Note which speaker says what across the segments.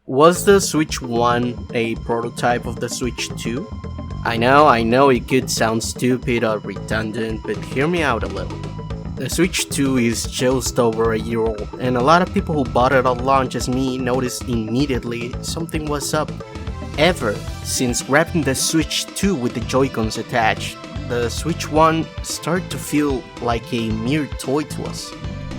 Speaker 1: Was the Switch 1 a prototype of the Switch 2? I know it could sound stupid or redundant, but hear me out a little. The Switch 2 is just over a year old, and a lot of people who bought it at launch as me noticed immediately something was up. Ever since grabbing the Switch 2 with the Joy-Cons attached, the Switch 1 started to feel like a mere toy to us.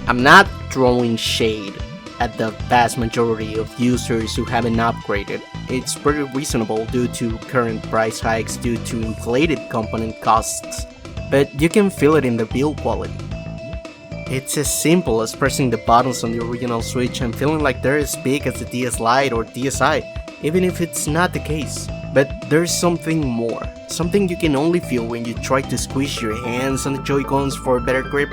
Speaker 1: I'm not throwing shade at the vast majority of users who haven't upgraded. It's pretty reasonable due to current price hikes due to inflated component costs, but you can feel it in the build quality. It's as simple as pressing the buttons on the original Switch and feeling like they're as big as the DS Lite or DSi, even if it's not the case. But there's something more, something you can only feel when you try to squish your hands on the Joy-Cons for a better grip.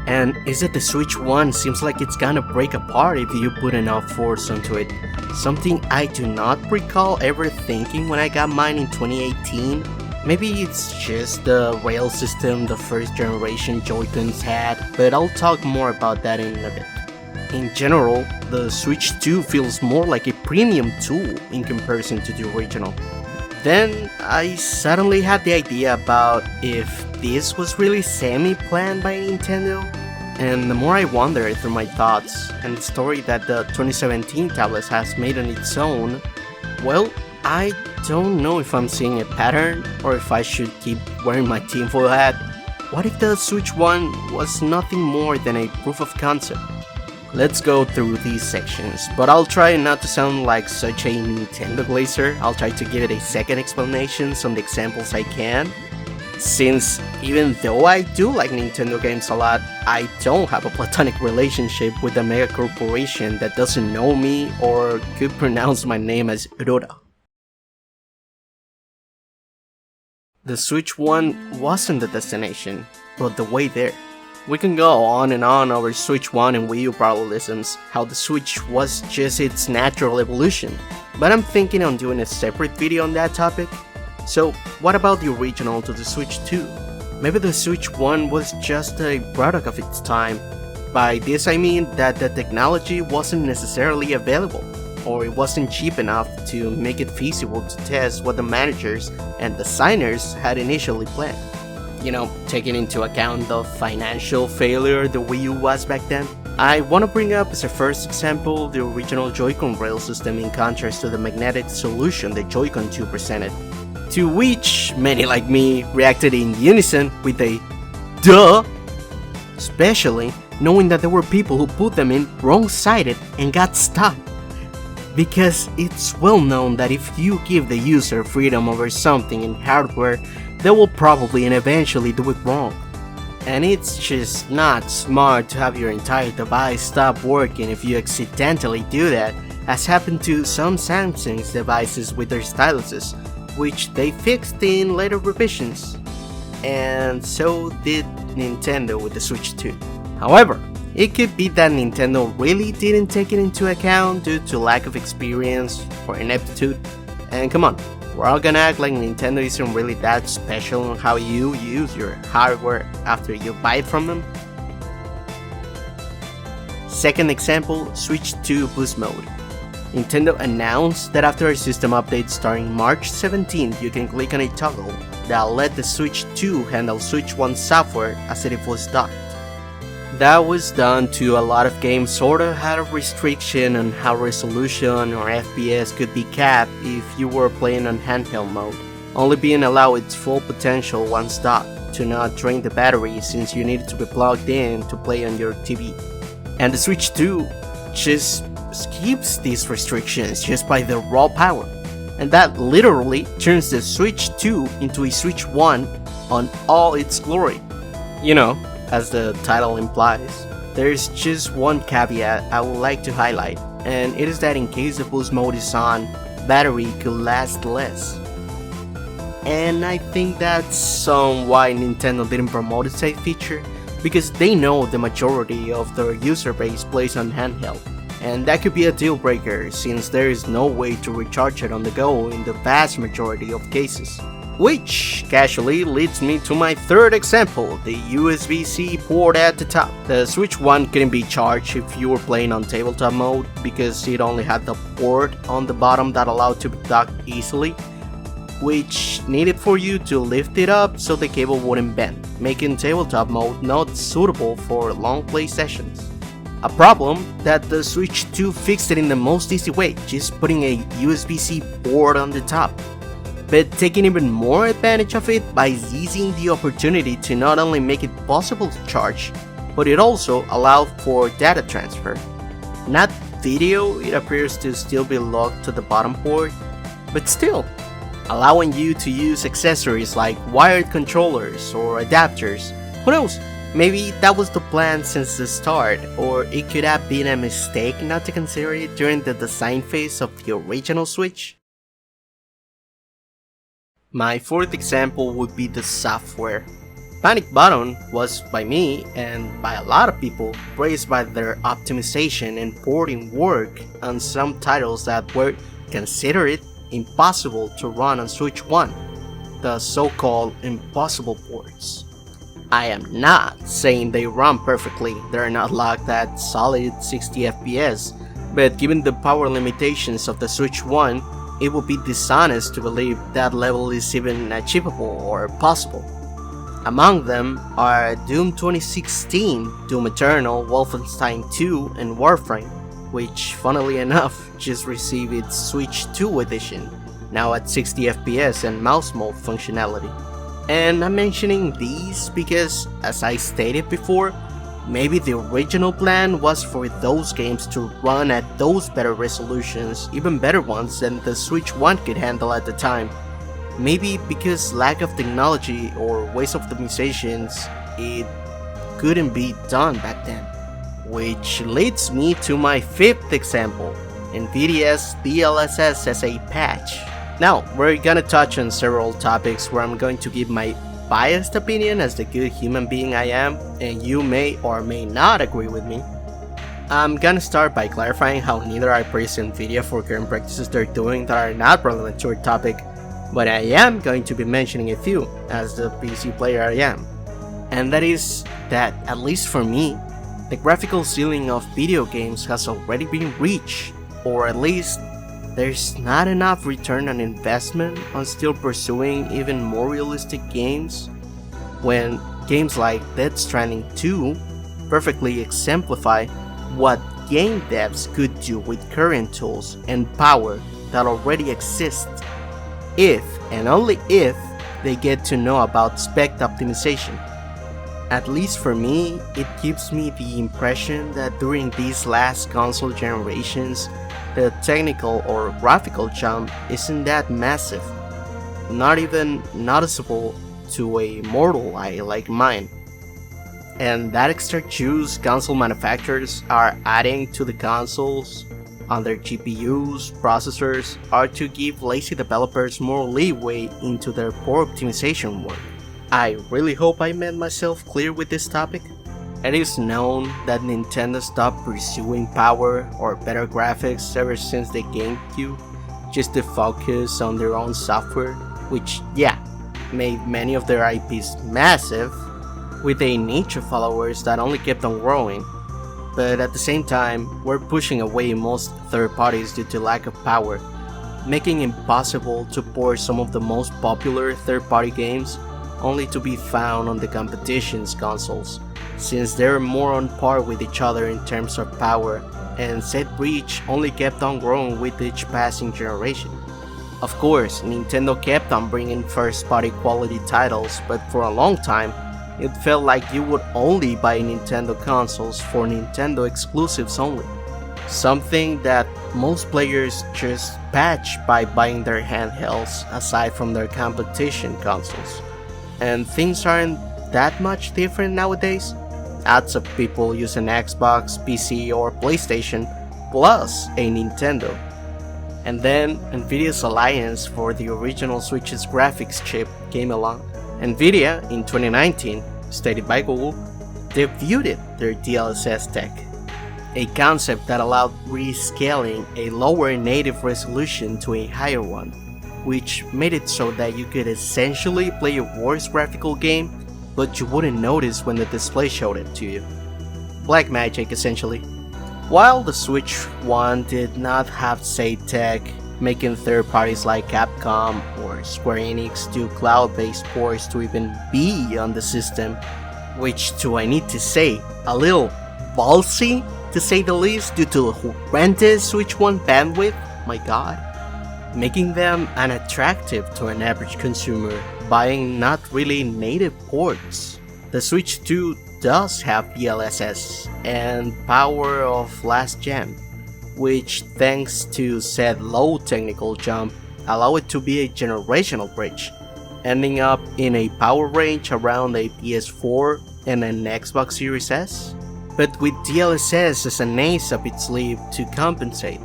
Speaker 1: And is that the Switch 1 seems like it's gonna break apart if you put enough force onto it. Something I do not recall ever thinking when I got mine in 2018. Maybe it's just the rail system the first generation Joy-Cons had, but I'll talk more about that in a bit. In general, the Switch 2 feels more like a premium tool in comparison to the original. Then I suddenly had the idea about if this was really semi-planned by Nintendo, and the more I wandered through my thoughts and the story that the 2017 tablet has made on its own, well, I don't know if I'm seeing a pattern or if I should keep wearing my tinfoil hat. What if the Switch 1 was nothing more than a proof of concept? Let's go through these sections, but I'll try not to sound like such a Nintendo glazer. I'll try to give it a second explanation, some of the examples I can. Since even though I do like Nintendo games a lot, I don't have a platonic relationship with a mega corporation that doesn't know me or could pronounce my name as Rora. The Switch 1 wasn't the destination, but the way there. We can go on and on over Switch 1 and Wii U parallelisms, how the Switch was just its natural evolution, but I'm thinking on doing a separate video on that topic. So what about the original to the Switch 2? Maybe the Switch 1 was just a product of its time. By this I mean that the technology wasn't necessarily available, or it wasn't cheap enough to make it feasible to test what the managers and designers had initially planned. You know, taking into account the financial failure the Wii U was back then. I want to bring up as a first example the original Joy-Con rail system in contrast to the magnetic solution the Joy-Con 2 presented, to which many like me reacted in unison with a duh, especially knowing that there were people who put them in wrong-sided and got stuck. Because it's well known that if you give the user freedom over something in hardware, they will probably and eventually do it wrong. And it's just not smart to have your entire device stop working if you accidentally do that, as happened to some Samsung's devices with their styluses, which they fixed in later revisions. And so did Nintendo with the Switch 2. However, it could be that Nintendo really didn't take it into account due to lack of experience or ineptitude. And come on, we're all gonna act like Nintendo isn't really that special on how you use your hardware after you buy it from them. Second example, Switch 2 Boost Mode. Nintendo announced that after a system update starting March 17th, you can click on a toggle that'll let the Switch 2 handle Switch 1 software as if it was docked. That was done to a lot of games sorta had a restriction on how resolution or FPS could be capped if you were playing on handheld mode, only being allowed its full potential once docked, to not drain the battery since you needed to be plugged in to play on your TV. And the Switch 2 just skips these restrictions just by the raw power, and that literally turns the Switch 2 into a Switch 1 on all its glory. You know, as the title implies. There's just one caveat I would like to highlight, and it is that in case the boost mode is on, battery could last less. And I think that's why Nintendo didn't promote a safe feature, because they know the majority of their user base plays on handheld, and that could be a deal breaker since there is no way to recharge it on the go in the vast majority of cases. Which casually leads me to my third example, the USB-C port at the top. The Switch 1 couldn't be charged if you were playing on tabletop mode because it only had the port on the bottom that allowed to be docked easily, which needed for you to lift it up so the cable wouldn't bend, making tabletop mode not suitable for long play sessions. A problem that the Switch 2 fixed it in the most easy way, just putting a USB-C port on the top, but taking even more advantage of it by seizing the opportunity to not only make it possible to charge, but it also allowed for data transfer. Not video, it appears to still be locked to the bottom port, but still, allowing you to use accessories like wired controllers or adapters. Who knows, maybe that was the plan since the start, or it could have been a mistake not to consider it during the design phase of the original Switch. My fourth example would be the software. Panic Button was, by me and by a lot of people, praised by their optimization and porting work on some titles that were considered impossible to run on Switch 1, the so-called impossible ports. I am not saying they run perfectly, they're not locked at solid 60 FPS, but given the power limitations of the Switch 1, it would be dishonest to believe that level is even achievable or possible. Among them are Doom 2016, Doom Eternal, Wolfenstein 2, and Warframe, which funnily enough just received its Switch 2 edition, now at 60 FPS and mouse mode functionality. And I'm mentioning these because, as I stated before, maybe the original plan was for those games to run at those better resolutions, even better ones than the Switch 1 could handle at the time. Maybe because lack of technology or ways of optimizations, it couldn't be done back then. Which leads me to my fifth example, NVIDIA's DLSS as a patch. Now, we're gonna touch on several topics where I'm going to give my biased opinion as the good human being I am, and you may or may not agree with me. I'm gonna start by clarifying how neither I praise NVIDIA for current practices they're doing that are not relevant to our topic, but I am going to be mentioning a few as the PC player I am. And that is that, at least for me, the graphical ceiling of video games has already been reached, or at least there's not enough return on investment on still pursuing even more realistic games, when games like Death Stranding 2 perfectly exemplify what game devs could do with current tools and power that already exist, if and only if they get to know about spec optimization. At least for me, it gives me the impression that during these last console generations, the technical or graphical jump isn't that massive, not even noticeable to a mortal eye like mine. And that extra juice console manufacturers are adding to the consoles on their GPUs, processors, are to give lazy developers more leeway into their poor optimization work. I really hope I made myself clear with this topic. It is known that Nintendo stopped pursuing power or better graphics ever since the GameCube, just to focus on their own software, which, yeah, made many of their IPs massive, with a niche of followers that only kept on growing. But at the same time, we're pushing away most third parties due to lack of power, making it impossible to port some of the most popular third-party games only to be found on the competition's consoles, since they're more on par with each other in terms of power, and said reach only kept on growing with each passing generation. Of course, Nintendo kept on bringing first-party quality titles, but for a long time, it felt like you would only buy Nintendo consoles for Nintendo exclusives only, something that most players just patch by buying their handhelds aside from their competition consoles. And things aren't that much different nowadays. Lots of people use an Xbox, PC, or PlayStation, plus a Nintendo. And then Nvidia's alliance for the original Switch's graphics chip came along. Nvidia, in 2019, stated by Google, debuted their DLSS tech, a concept that allowed rescaling a lower native resolution to a higher one, which made it so that you could essentially play a worse graphical game, but you wouldn't notice when the display showed it to you. Black magic, essentially. While the Switch 1 did not have say tech, making third parties like Capcom or Square Enix do cloud-based ports to even be on the system, which too I need to say, a little ballsy to say the least due to horrendous Switch 1 bandwidth, my god. Making them unattractive to an average consumer, buying not really native ports. The Switch 2 does have DLSS and power of last gen, which thanks to said low technical jump allow it to be a generational bridge, ending up in a power range around a PS4 and an Xbox Series S, but with DLSS as an ace up its sleeve to compensate.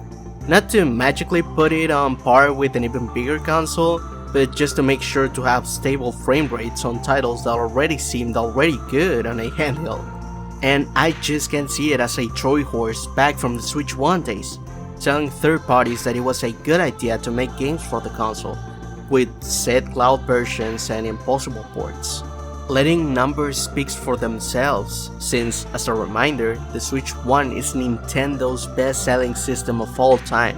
Speaker 1: Not to magically put it on par with an even bigger console, but just to make sure to have stable frame rates on titles that already seemed already good on a handheld. And I just can't see it as a Troy horse back from the Switch 1 days, telling third parties that it was a good idea to make games for the console, with said cloud versions and impossible ports. Letting numbers speak for themselves, since, as a reminder, the Switch 1 is Nintendo's best-selling system of all time,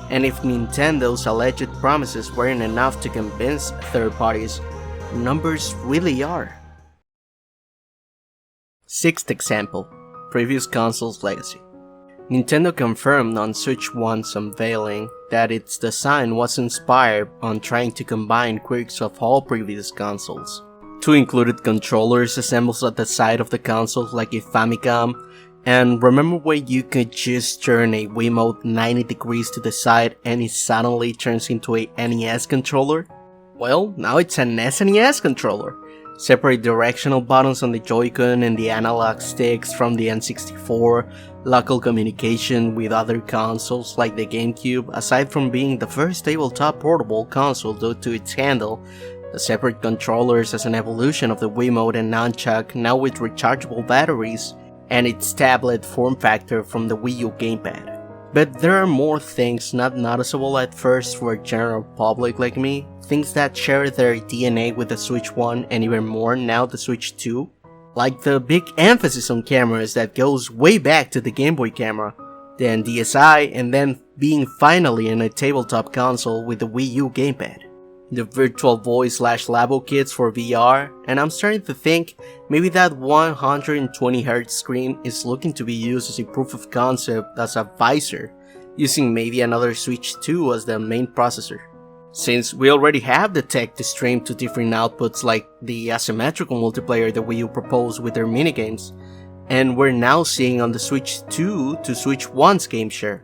Speaker 1: and if Nintendo's alleged promises weren't enough to convince third parties, numbers really are. Sixth example, previous console's legacy. Nintendo confirmed on Switch 1's unveiling that its design was inspired on trying to combine quirks of all previous consoles. Two included controllers assembled at the side of the console like a Famicom, and remember when you could just turn a Wiimote 90 degrees to the side and it suddenly turns into a NES controller? Well, now it's an SNES controller. Separate directional buttons on the Joy-Con and the analog sticks from the N64, local communication with other consoles like the GameCube, aside from being the first tabletop portable console due to its handle, the separate controllers as an evolution of the Wiimote and Nunchuck, now with rechargeable batteries, and its tablet form factor from the Wii U gamepad. But there are more things not noticeable at first for a general public like me, things that share their DNA with the Switch 1 and even more now the Switch 2, like the big emphasis on cameras that goes way back to the Game Boy camera, then DSi, and then being finally in a tabletop console with the Wii U gamepad. The Virtual Voice / Labo kits for VR, and I'm starting to think maybe that 120Hz screen is looking to be used as a proof of concept as a visor, using maybe another Switch 2 as the main processor. Since we already have the tech to stream to different outputs like the asymmetrical multiplayer that Wii U proposed with their minigames, and we're now seeing on the Switch 2 to Switch 1's game share,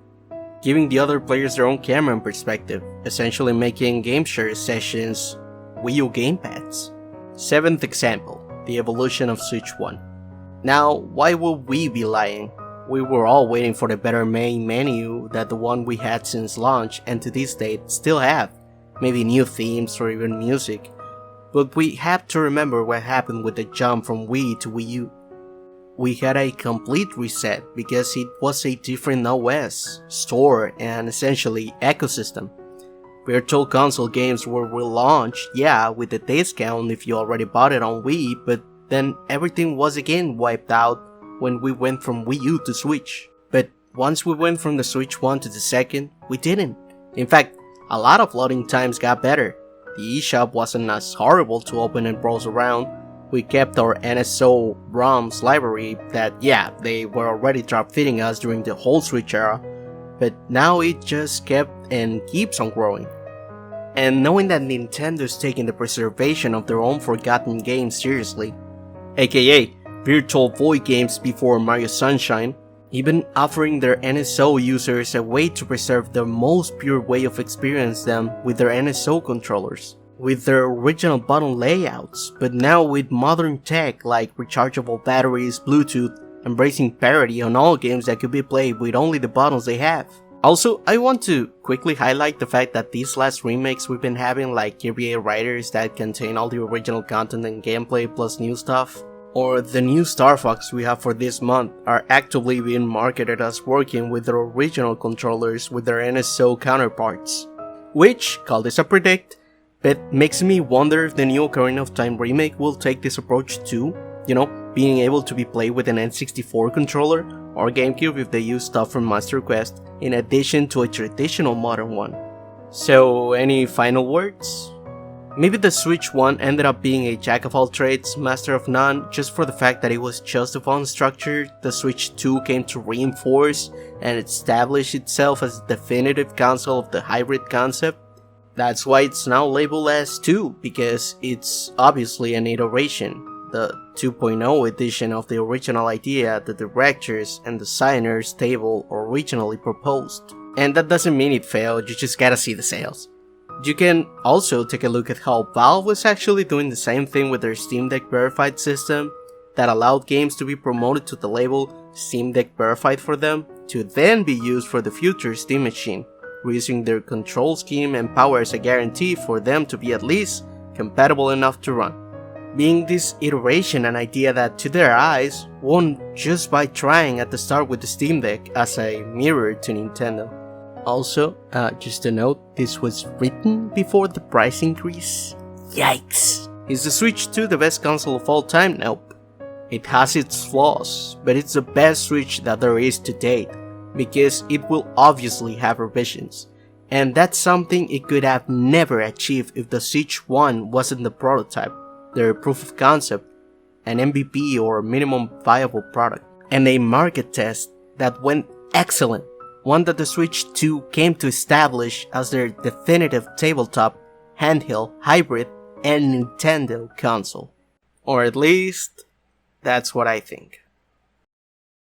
Speaker 1: giving the other players their own camera and perspective, essentially making game share sessions Wii U gamepads. Seventh example, the evolution of Switch 1. Now, why would we be lying? We were all waiting for the better main menu than the one we had since launch and to this date still have, maybe new themes or even music, but we have to remember what happened with the jump from Wii to Wii U. We had a complete reset because it was a different OS, store, and essentially ecosystem. Virtual console games were relaunched, yeah, with a discount if you already bought it on Wii, but then everything was again wiped out when we went from Wii U to Switch. But once we went from the Switch 1 to the second, we didn't. In fact, a lot of loading times got better. The eShop wasn't as horrible to open and browse around. We kept our NSO ROMs library that, yeah, they were already drop feeding us during the whole Switch era, but now it just kept and keeps on growing. And knowing that Nintendo's taking the preservation of their own forgotten games seriously, aka Virtual Void games before Mario Sunshine, even offering their NSO users a way to preserve the most pure way of experiencing them with their NSO controllers, with their original button layouts, but now with modern tech like rechargeable batteries, Bluetooth, embracing parity on all games that could be played with only the buttons they have. Also, I want to quickly highlight the fact that these last remakes we've been having, like KBA Riders that contain all the original content and gameplay plus new stuff, or the new Star Fox we have for this month, are actively being marketed as working with their original controllers with their NSO counterparts, which, call this a predict, but makes me wonder if the new Ocarina of Time remake will take this approach too, being able to be played with an N64 controller, or GameCube if they use stuff from Master Quest, in addition to a traditional modern one. So, any final words? Maybe the Switch 1 ended up being a jack of all trades, master of none, just for the fact that it was just of unstructured. The Switch 2 came to reinforce and establish itself as the definitive console of the hybrid concept. That's why it's now labeled as 2, because it's obviously an iteration. The 2.0 edition of the original idea the directors and designers table originally proposed. And that doesn't mean it failed, you just gotta see the sales. You can also take a look at how Valve was actually doing the same thing with their Steam Deck Verified system that allowed games to be promoted to the label Steam Deck Verified for them to then be used for the future Steam machine, using their control scheme and power as a guarantee for them to be at least compatible enough to run. Being this iteration an idea that to their eyes won just by trying at the start with the Steam Deck as a mirror to Nintendo. Also, just a note, this was written before the price increase. Yikes! Is the Switch 2 the best console of all time? Nope. It has its flaws, but it's the best Switch that there is to date, because it will obviously have revisions. And that's something it could have never achieved if the Switch 1 wasn't the prototype, their proof of concept, an MVP or minimum viable product, and a market test that went excellent. One that the Switch 2 came to establish as their definitive tabletop, handheld, hybrid, and Nintendo console. Or at least, that's what I think.